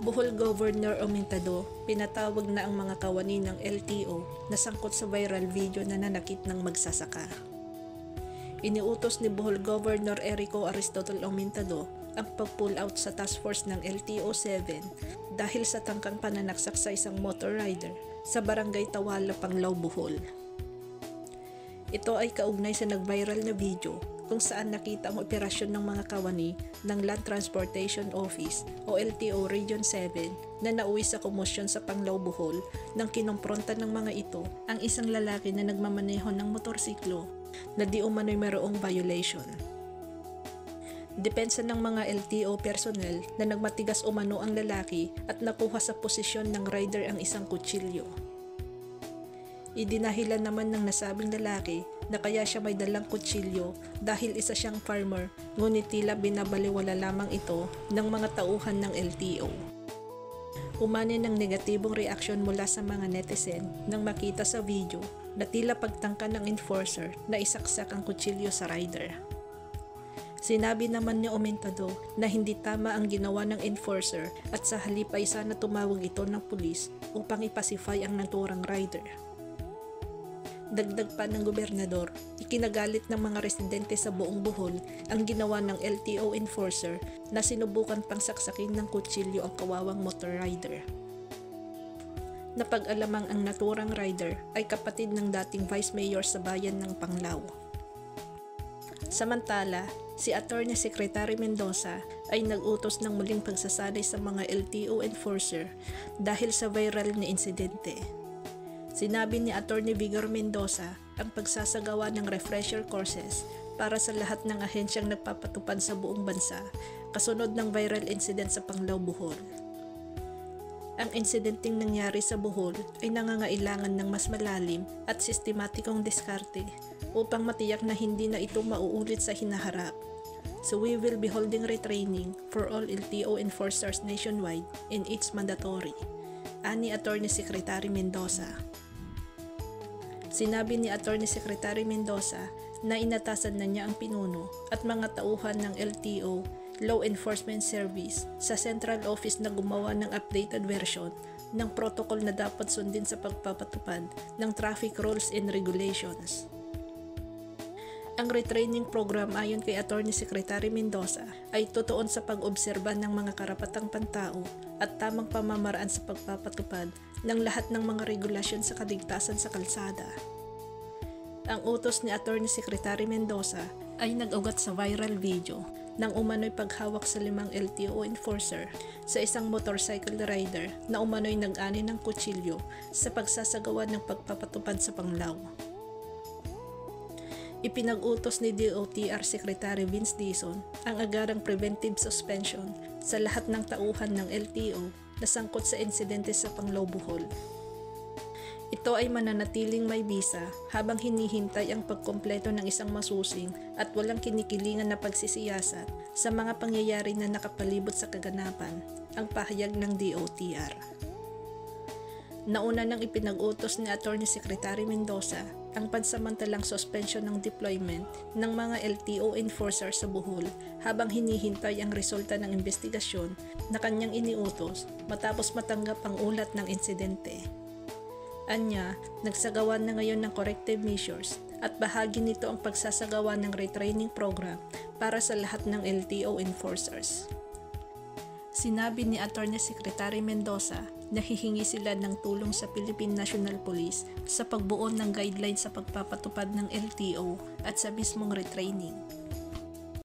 Bohol Governor Omentado, pinatawag na ang mga kawani ng LTO na sangkot sa viral video na nanakit ng magsasaka. Iniutos ni Bohol Governor Erico Aristotol Omentado ang pag-pull out sa task force ng LTO-7 dahil sa tangkang pananaksak sa isang motor rider sa barangay Tawala, Panglao, Bohol. Ito ay kaugnay sa nag-viral na video kung saan nakita ang operasyon ng mga kawani ng Land Transportation Office o LTO Region 7 na nauwi sa komosyon sa Panglao, Bohol nang kinompronta ng mga ito ang isang lalaki na nagmamaneho ng motorsiklo na di umano'y mayroong violation. Depensa ng mga LTO personnel na nagmatigas umano ang lalaki at nakuha sa posisyon ng rider ang isang kutsilyo. Idinahilan naman ng nasabing lalaki na kaya siya may dalang kutsilyo dahil isa siyang farmer, ngunit tila binabaliwala lamang ito ng mga tauhan ng LTO. Umani ng negatibong reaksyon mula sa mga netizen nang makita sa video na tila pagtangka ng enforcer na isaksak ang kutsilyo sa rider. Sinabi naman ni Omentado na hindi tama ang ginawa ng enforcer at sa halip ay sana tumawag ito ng pulis upang ipasify ang naturang rider. Dagdag pa ng gobernador, ikinagalit ng mga residente sa buong Bohol ang ginawa ng LTO enforcer na sinubukan pang saksakin ng kutsilyo ang kawawang motor rider. Napag-alamang ang naturang rider ay kapatid ng dating Vice Mayor sa bayan ng Panglao. Samantala, si Attorney Secretary Mendoza ay nag-utos ng muling pagsasanay sa mga LTO enforcer dahil sa viral na insidente. Sinabi ni Attorney Vigor Mendoza ang pagsasagawa ng refresher courses para sa lahat ng ahensyang nagpapatupad sa buong bansa kasunod ng viral incident sa Panglao, Bohol. Ang insidenteng nangyari sa Bohol ay nangangailangan ng mas malalim at sistematikong diskarte upang matiyak na hindi na ito mauulit sa hinaharap. So we will be holding retraining for all LTO enforcers nationwide and it's mandatory, ani Attorney Secretary Mendoza. Sinabi ni Attorney Secretary Mendoza na inatasan na niya ang pinuno at mga tauhan ng LTO Law Enforcement Service sa Central Office na gumawa ng updated version ng protocol na dapat sundin sa pagpapatupad ng traffic rules and regulations. Ang retraining program ayon kay Attorney Secretary Mendoza ay tutuon sa pag-obserba ng mga karapatang pantao at tamang pamamaraan sa pagpapatupad ng lahat ng mga regulasyon sa kaligtasan sa kalsada. Ang utos ni Attorney Secretary Mendoza ay nag-ugat sa viral video ng umano'y paghawak sa 5 LTO enforcer sa isang motorcycle rider na umano'y nag-ani ng kutsilyo sa pagsasagawa ng pagpapatupad sa Panglao. Ipinag-utos ni DOTR Secretary Vince Dizon ang agarang preventive suspension sa lahat ng tauhan ng LTO na sangkot sa insidente sa Panglao, Bohol. Ito ay mananatiling may bisa habang hinihintay ang pagkompleto ng isang masusing at walang kinikilingan na pagsisiyasat sa mga pangyayari na nakapalibot sa kaganapan, ang pahayag ng DOTR. Nauna nang ipinag-utos ni Attorney Secretary Mendoza ang pansamantalang suspension ng deployment ng mga LTO enforcers sa Bohol habang hinihintay ang resulta ng investigasyon na kanyang iniutos matapos matanggap ang ulat ng insidente. Anya, nagsagawa na ngayon ng corrective measures at bahagi nito ang pagsasagawa ng retraining program para sa lahat ng LTO enforcers. Sinabi ni Attorney Secretary Mendoza na hihingi sila ng tulong sa Philippine National Police sa pagbuo ng guidelines sa pagpapatupad ng LTO at sa mismong retraining.